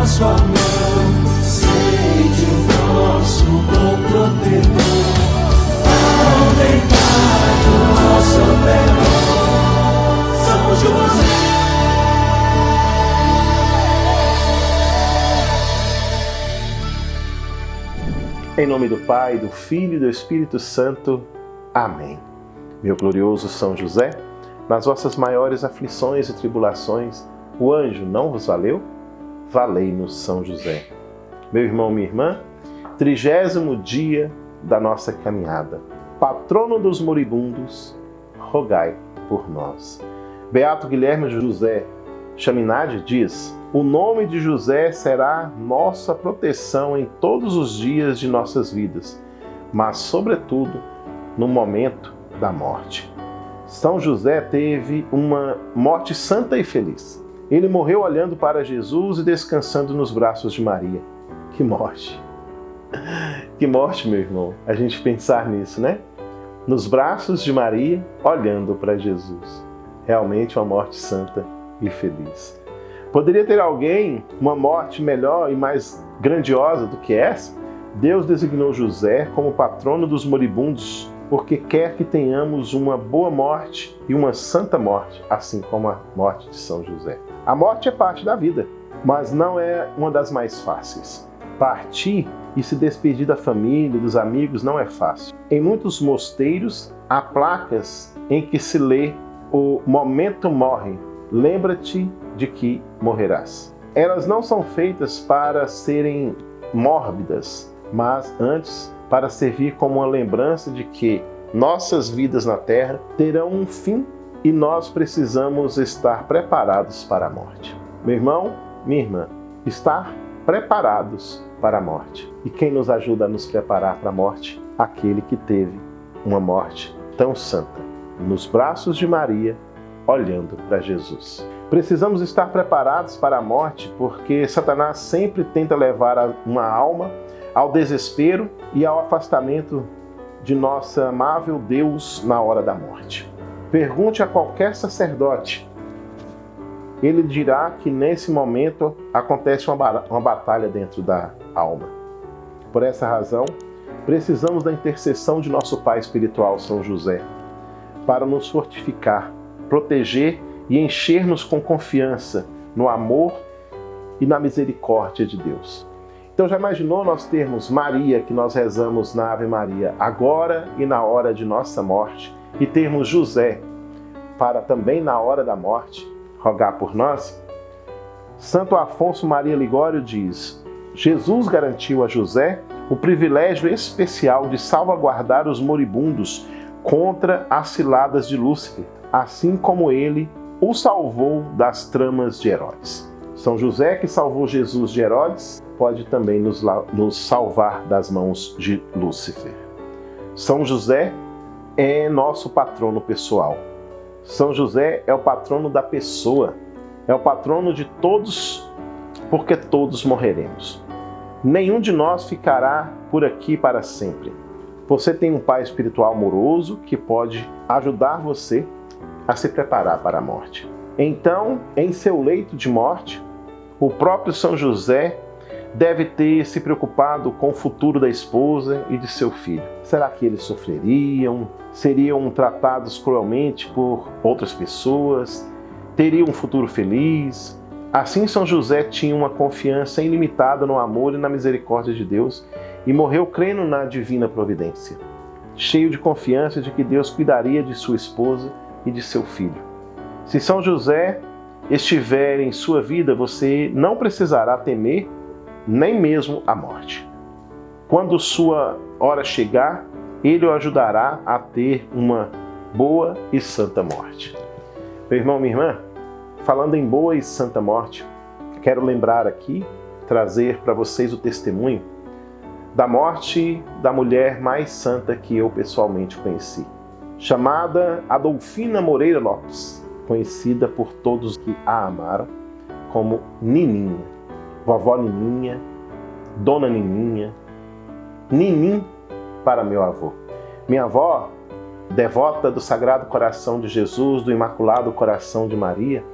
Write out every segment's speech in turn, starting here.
nosso amor, sede o nosso bom protetor. Ao deitar do nosso perol, São José. Em nome do Pai, do Filho e do Espírito Santo. Amém. Meu glorioso São José, nas vossas maiores aflições e tribulações, o anjo não vos valeu? Valei-nos, São José. Meu irmão, minha irmã, 30º dia da nossa caminhada. Patrono dos moribundos, rogai por nós. Beato Guilherme José Chaminade diz: o nome de José será nossa proteção em todos os dias de nossas vidas, mas, sobretudo, no momento da morte. São José teve uma morte santa e feliz. Ele morreu olhando para Jesus e descansando nos braços de Maria. Que morte! Que morte, meu irmão, a gente pensar nisso, né? Nos braços de Maria, olhando para Jesus. Realmente uma morte santa e feliz. Poderia ter alguém uma morte melhor e mais grandiosa do que essa? Deus designou José como patrono dos moribundos porque quer que tenhamos uma boa morte e uma santa morte, assim como a morte de São José. A morte é parte da vida, mas não é uma das mais fáceis. Partir e se despedir da família, dos amigos, não é fácil. Em muitos mosteiros há placas em que se lê: o momento morre, lembra-te de que morrerás. Elas não são feitas para serem mórbidas, mas antes para servir como uma lembrança de que nossas vidas na Terra terão um fim e nós precisamos estar preparados para a morte. Meu irmão, minha irmã, estar preparados para a morte. E quem nos ajuda a nos preparar para a morte? Aquele que teve uma morte tão santa, nos braços de Maria, olhando para Jesus. Precisamos estar preparados para a morte porque Satanás sempre tenta levar uma alma ao desespero e ao afastamento de nosso amável Deus na hora da morte. Pergunte a qualquer sacerdote. Ele dirá que nesse momento acontece uma batalha dentro da alma. Por essa razão, precisamos da intercessão de nosso Pai espiritual, São José, para nos fortificar, proteger e encher-nos com confiança no amor e na misericórdia de Deus. Então já imaginou nós termos Maria, que nós rezamos na Ave Maria, agora e na hora de nossa morte, e termos José, para também na hora da morte, rogar por nós? Santo Afonso Maria Ligório diz: Jesus garantiu a José o privilégio especial de salvaguardar os moribundos contra as ciladas de Lúcifer, assim como ele o salvou das tramas de Herodes. São José, que salvou Jesus de Herodes, pode também nos salvar das mãos de Lúcifer. São José é nosso patrono pessoal. São José é o patrono da pessoa, é o patrono de todos, porque todos morreremos. Nenhum de nós ficará por aqui para sempre. Você tem um pai espiritual amoroso que pode ajudar você a se preparar para a morte. Então, em seu leito de morte, o próprio São José deve ter se preocupado com o futuro da esposa e de seu filho. Será que eles sofreriam? Seriam tratados cruelmente por outras pessoas? Teriam um futuro feliz? Assim, São José tinha uma confiança ilimitada no amor e na misericórdia de Deus e morreu crendo na divina providência, cheio de confiança de que Deus cuidaria de sua esposa e de seu filho. Se São José estiver em sua vida, você não precisará temer nem mesmo a morte. Quando sua hora chegar, ele o ajudará a ter uma boa e santa morte. Meu irmão, minha irmã, falando em boa e santa morte, quero lembrar aqui, trazer para vocês o testemunho da morte da mulher mais santa que eu pessoalmente conheci, chamada Adolfina Moreira Lopes, conhecida por todos que a amaram como Nininha, vovó Nininha, dona Nininha, Ninim para meu avô. Minha avó, devota do Sagrado Coração de Jesus, do Imaculado Coração de Maria,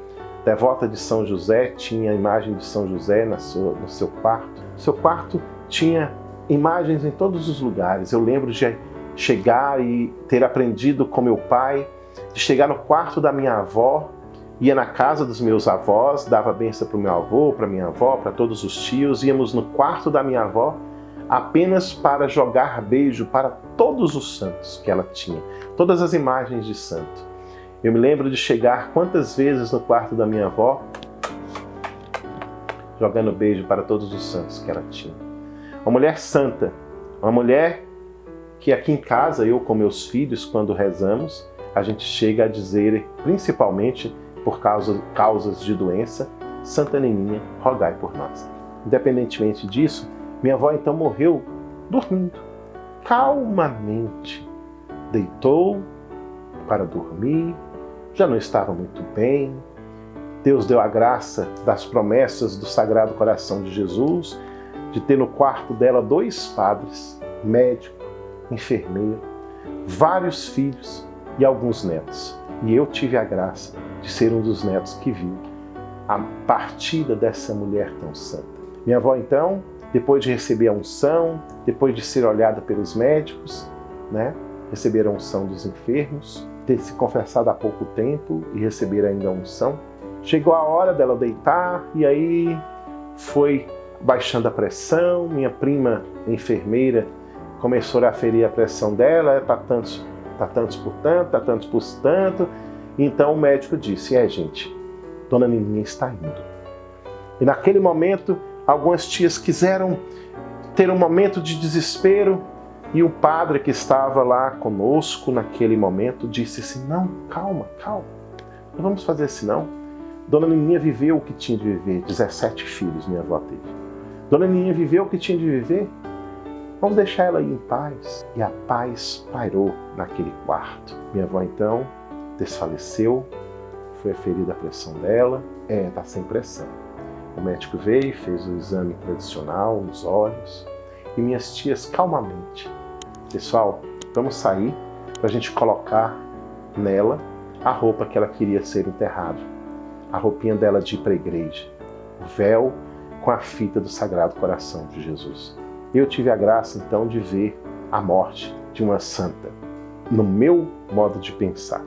devota de São José, tinha a imagem de São José no seu quarto. Seu quarto tinha imagens em todos os lugares. Eu lembro de chegar e ter aprendido com meu pai, de chegar no quarto da minha avó, ia na casa dos meus avós, dava bênção para o meu avô, para minha avó, para todos os tios, íamos no quarto da minha avó apenas para jogar beijo para todos os santos que ela tinha, todas as imagens de santo. Eu me lembro de chegar quantas vezes no quarto da minha avó, jogando beijo para todos os santos que ela tinha. Uma mulher santa, uma mulher que aqui em casa, eu com meus filhos, quando rezamos, a gente chega a dizer, principalmente por causas de doença, Santa Neninha, rogai por nós. Independentemente disso, minha avó então morreu dormindo, calmamente. Deitou para dormir, já não estava muito bem. Deus deu a graça das promessas do Sagrado Coração de Jesus, de ter no quarto dela 2 padres, médico, enfermeiro, vários filhos e alguns netos. E eu tive a graça de ser um dos netos que viu a partida dessa mulher tão santa. Minha avó, então, depois de receber a unção, depois de ser olhada pelos médicos, receber a unção dos enfermos, ter se confessado há pouco tempo e receber ainda a unção, chegou a hora dela deitar e aí foi baixando a pressão. Minha prima enfermeira começou a aferir a pressão dela, tá tantos por tanto, tá tantos por tanto. Então o médico disse, gente, Dona Neninha está indo. E naquele momento, algumas tias quiseram ter um momento de desespero e o padre que estava lá conosco naquele momento disse assim, não, calma, não vamos fazer assim não. Dona Neninha viveu o que tinha de viver, 17 filhos minha avó teve. Dona Neninha viveu o que tinha de viver, vamos deixar ela ir em paz. E a paz pairou naquele quarto. Minha avó então desfaleceu, foi aferida a pressão dela, está sem pressão. O médico veio, fez o exame tradicional nos olhos e minhas tias calmamente, pessoal, vamos sair para a gente colocar nela a roupa que ela queria ser enterrada, a roupinha dela de ir para a igreja, o véu com a fita do Sagrado Coração de Jesus. Eu tive a graça então de ver a morte de uma santa, no meu modo de pensar.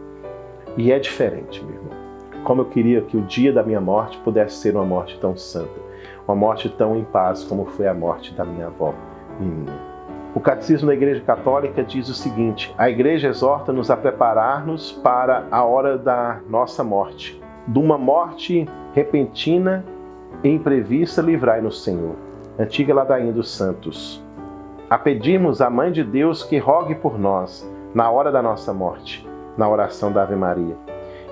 E é diferente, meu irmão. Como eu queria que o dia da minha morte pudesse ser uma morte tão santa, uma morte tão em paz como foi a morte da minha avó e minha. O Catecismo da Igreja Católica diz o seguinte, a Igreja exorta-nos a preparar-nos para a hora da nossa morte. De uma morte repentina e imprevista, livrai-nos, Senhor. Antiga ladainha dos santos. A pedirmos à Mãe de Deus que rogue por nós, na hora da nossa morte, na oração da Ave Maria.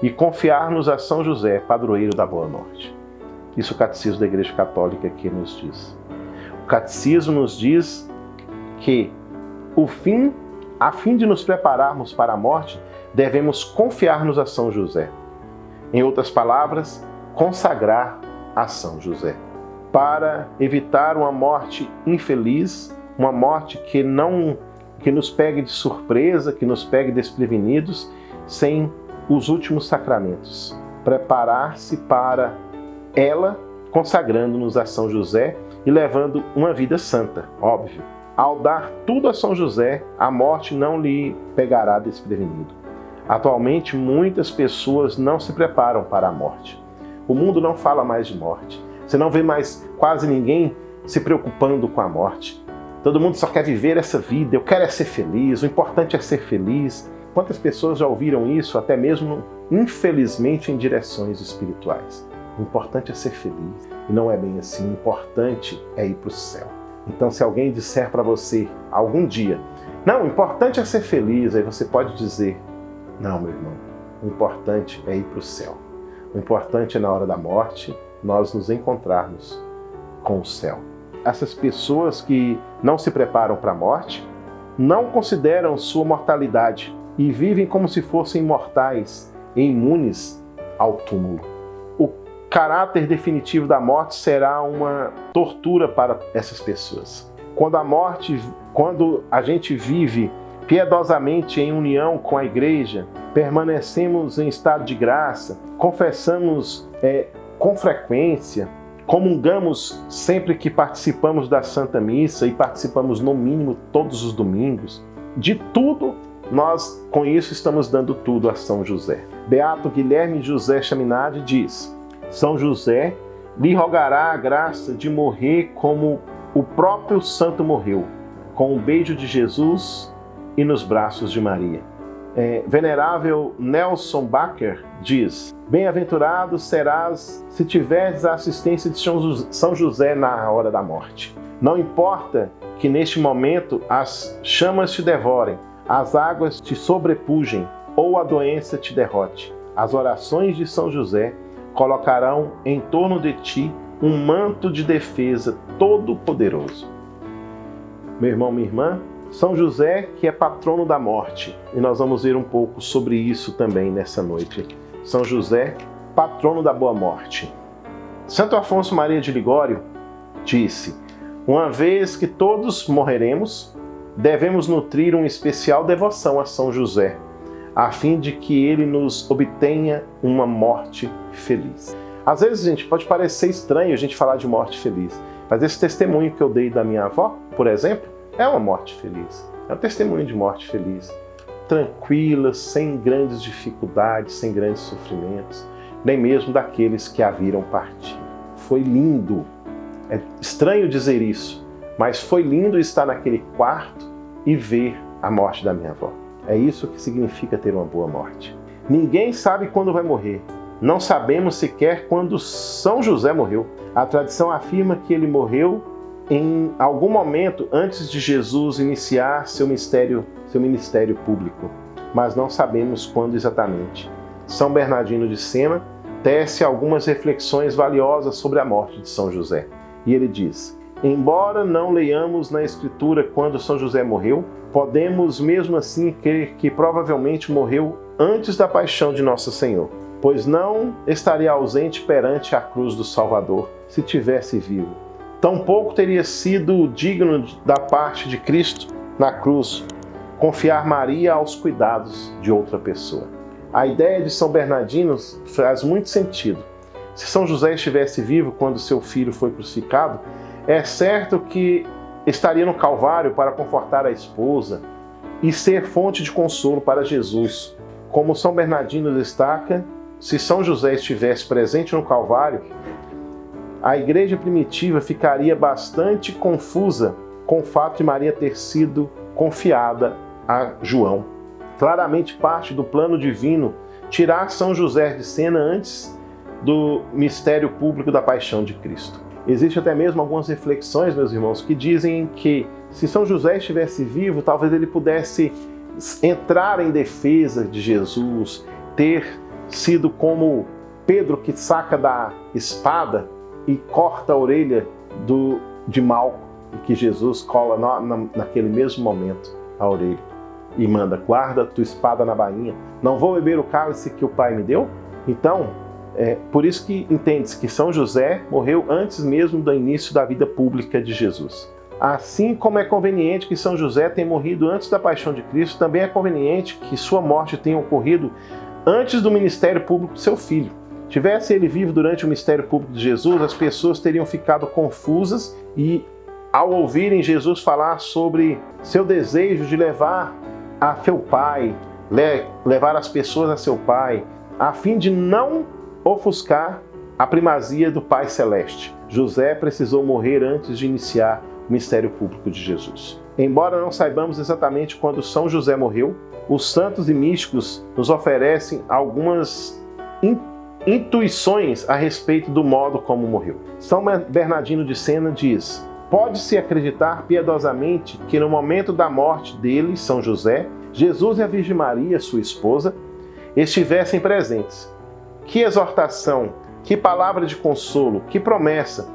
E confiar-nos a São José, padroeiro da Boa Morte. Isso o Catecismo da Igreja Católica aqui nos diz. O Catecismo nos diz que a fim de nos prepararmos para a morte, devemos confiar-nos a São José. Em outras palavras, consagrar a São José. Para evitar uma morte infeliz, uma morte que nos pegue de surpresa, que nos pegue desprevenidos, sem os últimos sacramentos. Preparar-se para ela, consagrando-nos a São José e levando uma vida santa, óbvio. Ao dar tudo a São José, a morte não lhe pegará desprevenido. Atualmente, muitas pessoas não se preparam para a morte. O mundo não fala mais de morte. Você não vê mais quase ninguém se preocupando com a morte. Todo mundo só quer viver essa vida, eu quero ser feliz, o importante é ser feliz. Quantas pessoas já ouviram isso, até mesmo, infelizmente, em direções espirituais? O importante é ser feliz. E não é bem assim, o importante é ir para o céu. Então, se alguém disser para você, algum dia, não, o importante é ser feliz, aí você pode dizer, não, meu irmão, o importante é ir para o céu. O importante é, na hora da morte, nós nos encontrarmos com o céu. Essas pessoas que não se preparam para a morte, não consideram sua mortalidade e vivem como se fossem imortais e imunes ao túmulo. O caráter definitivo da morte será uma tortura para essas pessoas. Quando a gente vive piedosamente em união com a Igreja, permanecemos em estado de graça, confessamos com frequência, comungamos sempre que participamos da Santa Missa e participamos no mínimo todos os domingos. De tudo, nós com isso estamos dando tudo a São José. Beato Guilherme José Chaminade diz: São José lhe rogará a graça de morrer como o próprio santo morreu, com o beijo de Jesus e nos braços de Maria. Venerável Nelson Bacher diz: bem-aventurado serás se tiveres a assistência de São José na hora da morte. Não importa que neste momento as chamas te devorem, as águas te sobrepujem ou a doença te derrote. As orações de São José colocarão em torno de ti um manto de defesa todo-poderoso. Meu irmão, minha irmã, São José, que é patrono da morte, e nós vamos ver um pouco sobre isso também nessa noite. São José, patrono da boa morte. Santo Afonso Maria de Ligório disse: uma vez que todos morreremos, devemos nutrir uma especial devoção a São José, a fim de que ele nos obtenha uma morte feliz. Às vezes, gente, pode parecer estranho a gente falar de morte feliz, mas esse testemunho que eu dei da minha avó, por exemplo, é uma morte feliz. É um testemunho de morte feliz. Tranquila, sem grandes dificuldades, sem grandes sofrimentos, nem mesmo daqueles que a viram partir. Foi lindo. É estranho dizer isso, mas foi lindo estar naquele quarto e ver a morte da minha avó. É isso que significa ter uma boa morte. Ninguém sabe quando vai morrer. Não sabemos sequer quando São José morreu. A tradição afirma que ele morreu em algum momento antes de Jesus iniciar seu ministério público, mas não sabemos quando exatamente. São Bernardino de Sena tece algumas reflexões valiosas sobre a morte de São José. E ele diz: embora não leiamos na Escritura quando São José morreu, podemos mesmo assim crer que provavelmente morreu antes da paixão de Nosso Senhor, pois não estaria ausente perante a cruz do Salvador se tivesse vivo. Tampouco teria sido digno da parte de Cristo na cruz confiar Maria aos cuidados de outra pessoa. A ideia de São Bernardino faz muito sentido. Se São José estivesse vivo quando seu filho foi crucificado, é certo que estaria no Calvário para confortar a esposa e ser fonte de consolo para Jesus. Como São Bernardino destaca, se São José estivesse presente no Calvário, a igreja primitiva ficaria bastante confusa com o fato de Maria ter sido confiada a João. Claramente parte do plano divino tirar São José de cena antes do mistério público da paixão de Cristo. Existem até mesmo algumas reflexões, meus irmãos, que dizem que se São José estivesse vivo, talvez ele pudesse entrar em defesa de Jesus, ter sido como Pedro que saca da espada e corta a orelha de Malco, e que Jesus cola naquele mesmo momento a orelha e manda: guarda tua espada na bainha, não vou beber o cálice que o Pai me deu? Então, por isso que entende-se que São José morreu antes mesmo do início da vida pública de Jesus. Assim como é conveniente que São José tenha morrido antes da paixão de Cristo, também é conveniente que sua morte tenha ocorrido antes do ministério público de seu filho. Tivesse ele vivo durante o mistério público de Jesus, as pessoas teriam ficado confusas e, ao ouvirem Jesus falar sobre seu desejo de levar a seu Pai, levar as pessoas a seu Pai, a fim de não ofuscar a primazia do Pai Celeste, José precisou morrer antes de iniciar o mistério público de Jesus. Embora não saibamos exatamente quando São José morreu, os santos e místicos nos oferecem algumas intuições a respeito do modo como morreu. São Bernardino de Sena diz: pode-se acreditar piedosamente que no momento da morte dele, São José, Jesus e a Virgem Maria, sua esposa, estivessem presentes. Que exortação, que palavra de consolo, que promessa,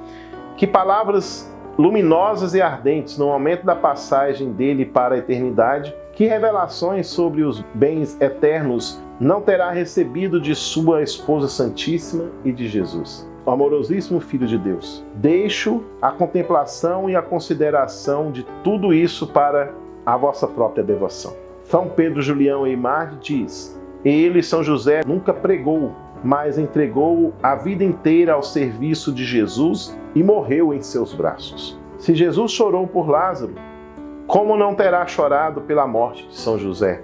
que palavras luminosas e ardentes no momento da passagem dele para a eternidade, que revelações sobre os bens eternos não terá recebido de sua esposa santíssima e de Jesus. O amorosíssimo Filho de Deus, deixo a contemplação e a consideração de tudo isso para a vossa própria devoção. São Pedro Julião Eymard diz: ele, São José, nunca pregou, mas entregou a vida inteira ao serviço de Jesus e morreu em seus braços. Se Jesus chorou por Lázaro, como não terá chorado pela morte de São José?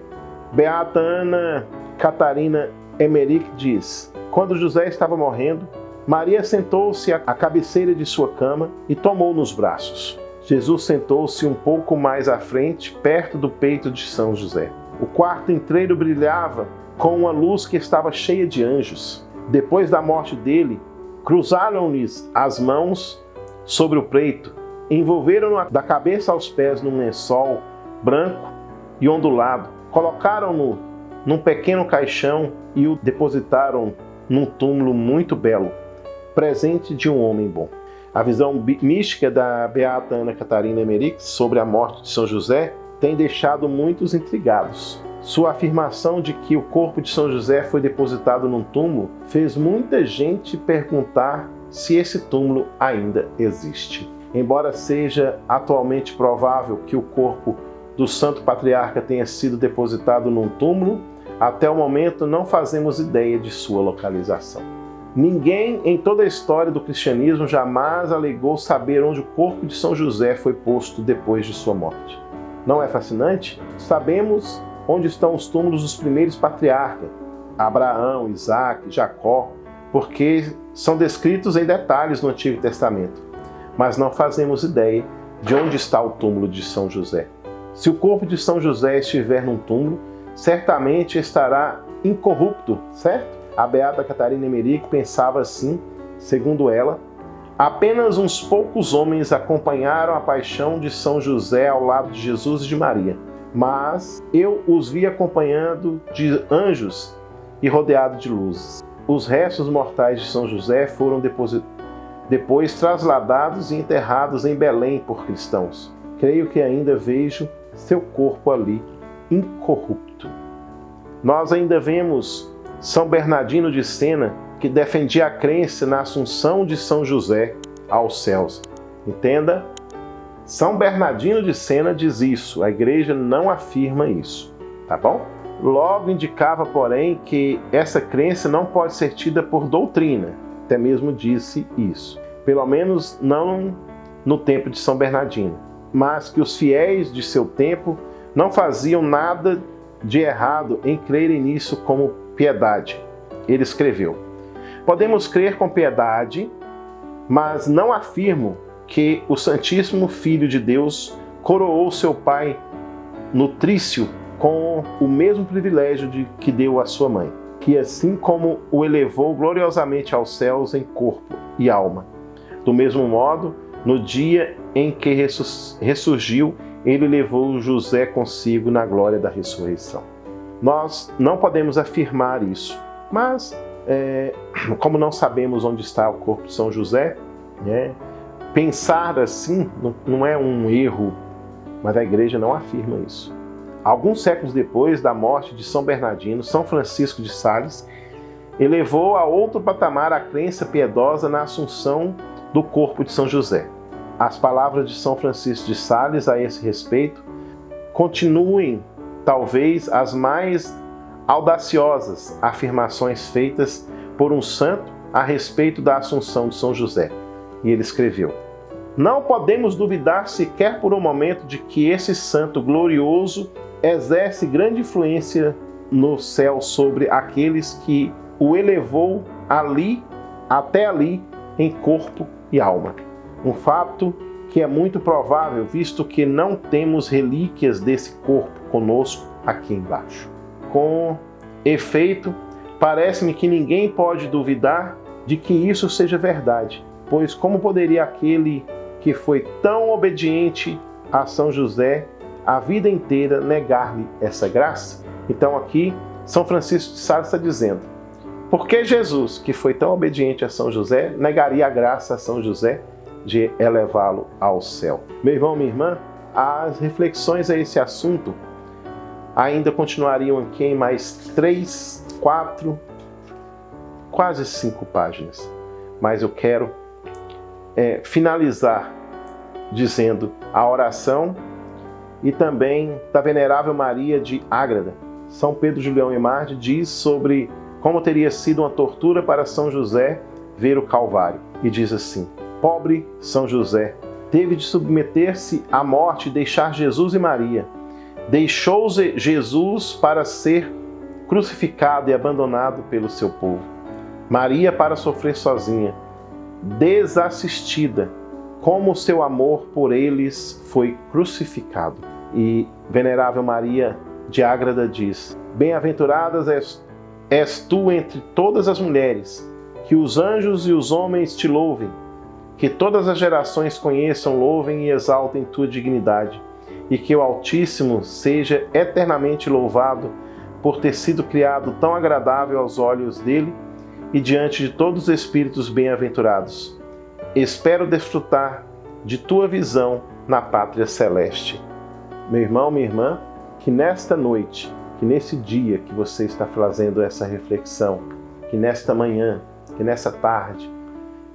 Beata Ana Catarina Emmerich diz: quando José estava morrendo, Maria sentou-se à cabeceira de sua cama e tomou nos braços. Jesus sentou-se um pouco mais à frente, perto do peito de São José. O quarto inteiro brilhava com uma luz que estava cheia de anjos. Depois da morte dele, cruzaram-lhes as mãos sobre o peito, envolveram-no da cabeça aos pés num lençol branco e ondulado, colocaram-no num pequeno caixão e o depositaram num túmulo muito belo, presente de um homem bom. A visão mística da Beata Ana Catarina Emmerich sobre a morte de São José tem deixado muitos intrigados. Sua afirmação de que o corpo de São José foi depositado num túmulo fez muita gente perguntar se esse túmulo ainda existe. Embora seja atualmente provável que o corpo do Santo Patriarca tenha sido depositado num túmulo, até o momento não fazemos ideia de sua localização. Ninguém em toda a história do cristianismo jamais alegou saber onde o corpo de São José foi posto depois de sua morte. Não é fascinante? Sabemos onde estão os túmulos dos primeiros patriarcas, Abraão, Isaac, Jacó, porque são descritos em detalhes no Antigo Testamento. Mas não fazemos ideia de onde está o túmulo de São José. Se o corpo de São José estiver num túmulo, certamente estará incorrupto, certo? A Beata Catarina Emmerich pensava assim, segundo ela: apenas uns poucos homens acompanharam a paixão de São José ao lado de Jesus e de Maria, mas eu os vi acompanhando de anjos e rodeado de luzes. Os restos mortais de São José foram depois trasladados e enterrados em Belém por cristãos. Creio que ainda vejo seu corpo ali, incorrupto. Nós ainda vemos São Bernardino de Sena, que defendia a crença na assunção de São José aos céus. Entenda? São Bernardino de Sena diz isso, a igreja não afirma isso, tá bom? Logo indicava, porém, que essa crença não pode ser tida por doutrina, até mesmo disse isso, pelo menos não no tempo de São Bernardino, mas que os fiéis de seu tempo não faziam nada de errado em crerem nisso como piedade. Ele escreveu: podemos crer com piedade, mas não afirmo que o Santíssimo Filho de Deus coroou seu Pai nutrício com o mesmo privilégio que deu à sua mãe, que assim como o elevou gloriosamente aos céus em corpo e alma, do mesmo modo, no dia em que ressurgiu, ele levou José consigo na glória da ressurreição. Nós não podemos afirmar isso, mas como não sabemos onde está o corpo de São José, pensar assim não é um erro, mas a igreja não afirma isso. Alguns séculos depois da morte de São Bernardino, São Francisco de Sales elevou a outro patamar a crença piedosa na assunção do corpo de São José. As palavras de São Francisco de Sales a esse respeito continuem talvez as mais audaciosas afirmações feitas por um santo a respeito da assunção de São José. E ele escreveu: não podemos duvidar sequer por um momento de que esse santo glorioso exerce grande influência no céu sobre aqueles que o elevou até ali em corpo e alma. Um fato que é muito provável, visto que não temos relíquias desse corpo conosco aqui embaixo. Com efeito, parece-me que ninguém pode duvidar de que isso seja verdade, pois como poderia aquele que foi tão obediente a São José a vida inteira negar-lhe essa graça? Então aqui São Francisco de Sales está dizendo: por que Jesus, que foi tão obediente a São José, negaria a graça a São José de elevá-lo ao céu? Meu irmão, minha irmã, as reflexões a esse assunto ainda continuariam aqui em mais 3, 4, quase 5 páginas. Mas eu quero finalizar dizendo a oração e também da Venerável Maria de Ágreda. São Pedro Julião Eymard diz sobre como teria sido uma tortura para São José ver o Calvário. E diz assim: pobre São José, teve de submeter-se à morte e deixar Jesus e Maria. Deixou Jesus para ser crucificado e abandonado pelo seu povo. Maria para sofrer sozinha, desassistida, como o seu amor por eles foi crucificado. E Venerável Maria de Ágreda diz: bem-aventuradas és tu entre todas as mulheres, que os anjos e os homens te louvem, que todas as gerações conheçam, louvem e exaltem tua dignidade, e que o Altíssimo seja eternamente louvado por ter sido criado tão agradável aos olhos dele e diante de todos os espíritos bem-aventurados. Espero desfrutar de tua visão na pátria celeste. Meu irmão, minha irmã, que nesta noite, que nesse dia que você está fazendo essa reflexão, que nesta manhã, que nessa tarde,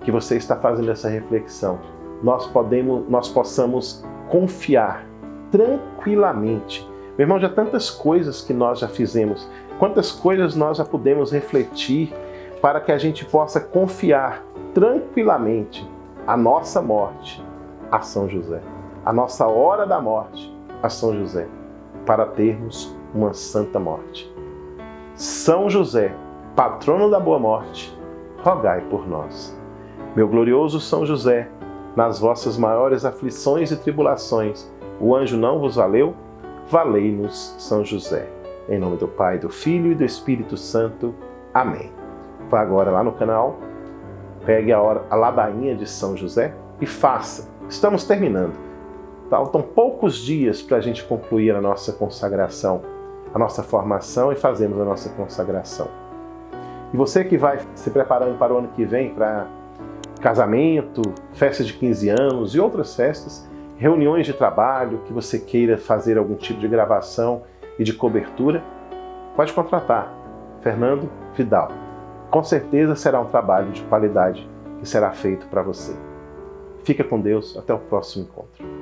que você está fazendo essa reflexão, nós possamos confiar tranquilamente. Meu irmão, já tantas coisas que nós já fizemos, quantas coisas nós já podemos refletir para que a gente possa confiar tranquilamente a nossa morte a São José, a nossa hora da morte a São José, para termos uma santa morte. São José, patrono da boa morte, rogai por nós. Meu glorioso São José, nas vossas maiores aflições e tribulações, o anjo não vos valeu? Valei-nos, São José. Em nome do Pai, do Filho e do Espírito Santo. Amém. Vá agora lá no canal, pegue a ladainha de São José e faça. Estamos terminando. Faltam poucos dias para a gente concluir a nossa consagração, a nossa formação e fazermos a nossa consagração. E você que vai se preparando para o ano que vem, para casamento, festa de 15 anos e outras festas, reuniões de trabalho, que você queira fazer algum tipo de gravação e de cobertura, pode contratar Fernando Vidal. Com certeza será um trabalho de qualidade que será feito para você. Fica com Deus, até o próximo encontro.